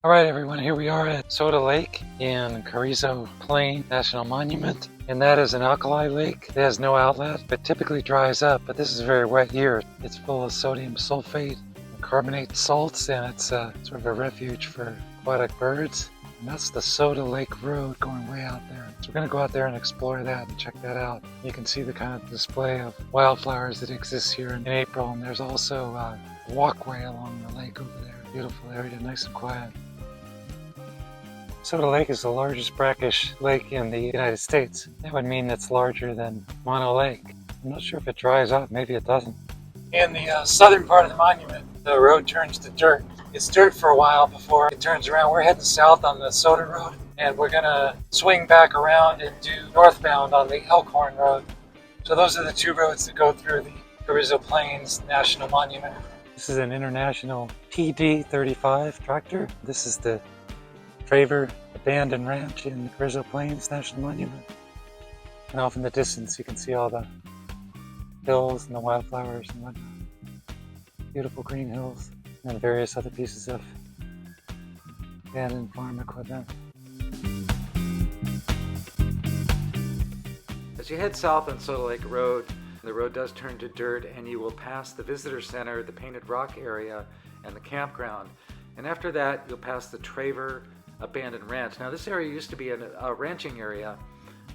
All right, everyone, here we are at Soda Lake in Carrizo Plain National Monument. And that is an alkali lake. It has no outlet, but typically dries up. But this is a very wet year. It's full of sodium sulfate and carbonate salts, and it's sort of a refuge for aquatic birds. And that's the Soda Lake Road going way out there. So we're going to go out there and explore that and check that out. You can see the kind of display of wildflowers that exists here in April. And there's also a walkway along the lake over there. Beautiful area, nice and quiet. Soda Lake is the largest brackish lake in the United States. That would mean it's larger than Mono Lake. I'm not sure if it dries up, maybe it doesn't. In the southern part of the monument, the road turns to dirt. It's dirt for a while before it turns around. We're heading south on the Soda Road, and we're gonna swing back around and do northbound on the Elkhorn Rd. So those are the two roads that go through the Carrizo Plains National Monument. This is an international PD-35 tractor. This is the Travers Ranch in the Carrizo Plains National Monument. And off in the distance you can see all the hills and the wildflowers and whatnot. Beautiful green hills and various other pieces of abandoned farm equipment. As you head south on Soda Lake Road, the road does turn to dirt and you will pass the visitor center, the Painted Rock area, and the campground. And after that you'll pass the Travers Abandoned Ranch. Now this area used to be a ranching area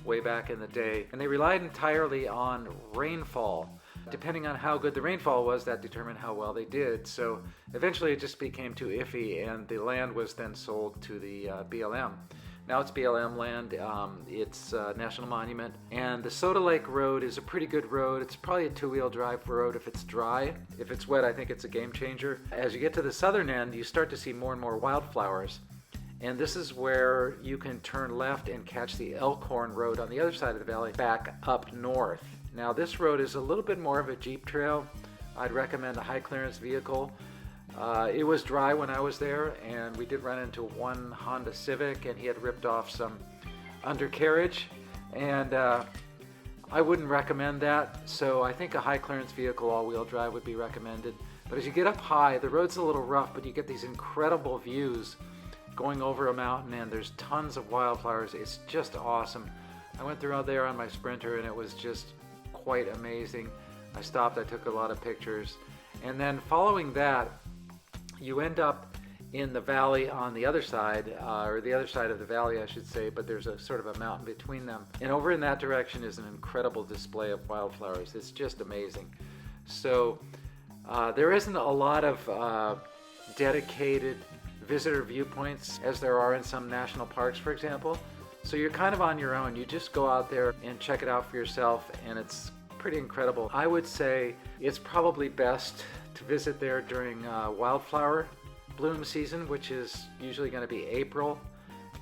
way back in the day, and they relied entirely on rainfall. Depending on how good the rainfall was, that determined how well they did. So eventually it just became too iffy, and the land was then sold to the BLM. Now it's BLM land, it's a national monument, and the Soda Lake Road is a pretty good road. It's probably a two-wheel drive road if it's dry. If it's wet, I think it's a game changer. As you get to the southern end, you start to see more and more wildflowers. And this is where you can turn left and catch the Elkhorn Rd on the other side of the valley back up north. Now this road is a little bit more of a Jeep trail. I'd recommend a high clearance vehicle. It was dry when I was there, and we did run into one Honda Civic, and he had ripped off some undercarriage, and I wouldn't recommend that. So I think a high clearance vehicle all-wheel drive would be recommended. But as you get up high, the road's a little rough, but you get these incredible views going over a mountain, and there's tons of wildflowers. It's just awesome. I went through out there on my Sprinter, and it was just quite amazing. I stopped, I took a lot of pictures, and then following that you end up in the valley on the other side, or the other side of the valley I should say, but there's a sort of a mountain between them, and over in that direction is an incredible display of wildflowers. It's just amazing. So there isn't a lot of dedicated visitor viewpoints as there are in some national parks, for example. So you're kind of on your own. You just go out there and check it out for yourself, and it's pretty incredible. I would say it's probably best to visit there during wildflower bloom season, which is usually going to be April.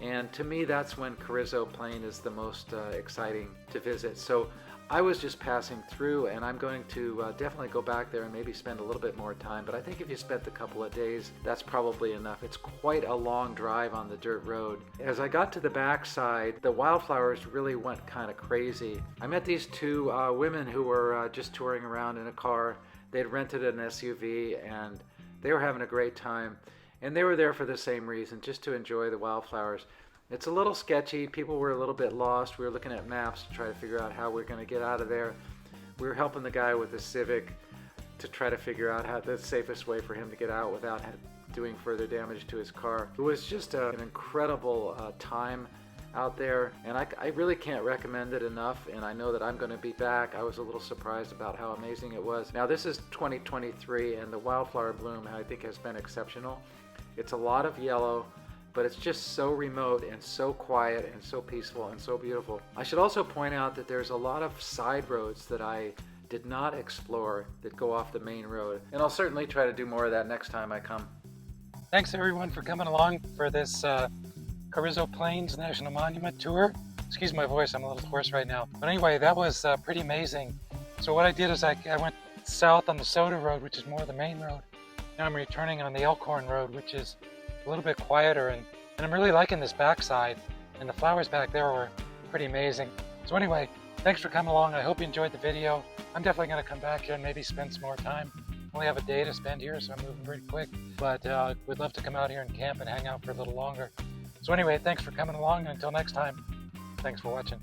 And to me, that's when Carrizo Plain is the most exciting to visit. So I was just passing through, and I'm going to definitely go back there and maybe spend a little bit more time. But I think if you spent a couple of days, that's probably enough. It's quite a long drive on the dirt road. As I got to the backside, the wildflowers really went kind of crazy. I met these two women who were just touring around in a car. They'd rented an SUV, and they were having a great time. And they were there for the same reason, just to enjoy the wildflowers. It's a little sketchy. People were a little bit lost. We were looking at maps to try to figure out how we're going to get out of there. We were helping the guy with the Civic to try to figure out how the safest way for him to get out without doing further damage to his car. It was just an incredible time out there, and I really can't recommend it enough, and I know that I'm going to be back. I was a little surprised about how amazing it was. Now this is 2023, and the wildflower bloom I think has been exceptional. It's a lot of yellow, but it's just so remote and so quiet and so peaceful and so beautiful. I should also point out that there's a lot of side roads that I did not explore that go off the main road, and I'll certainly try to do more of that next time I come. Thanks everyone for coming along for this Carrizo Plains National Monument tour. Excuse my voice, I'm a little hoarse right now. But anyway, that was pretty amazing. So what I did is I went south on the Soda Road, which is more the main road. Now I'm returning on the Elkhorn Rd, which is a little bit quieter, and I'm really liking this backside, and the flowers back there were pretty amazing. So anyway, thanks for coming along. I hope you enjoyed the video. I'm definitely going to come back here and maybe spend some more time. Only have a day to spend here, so I'm moving pretty quick. But we'd love to come out here and camp and hang out for a little longer. So anyway, thanks for coming along. Until next time, thanks for watching.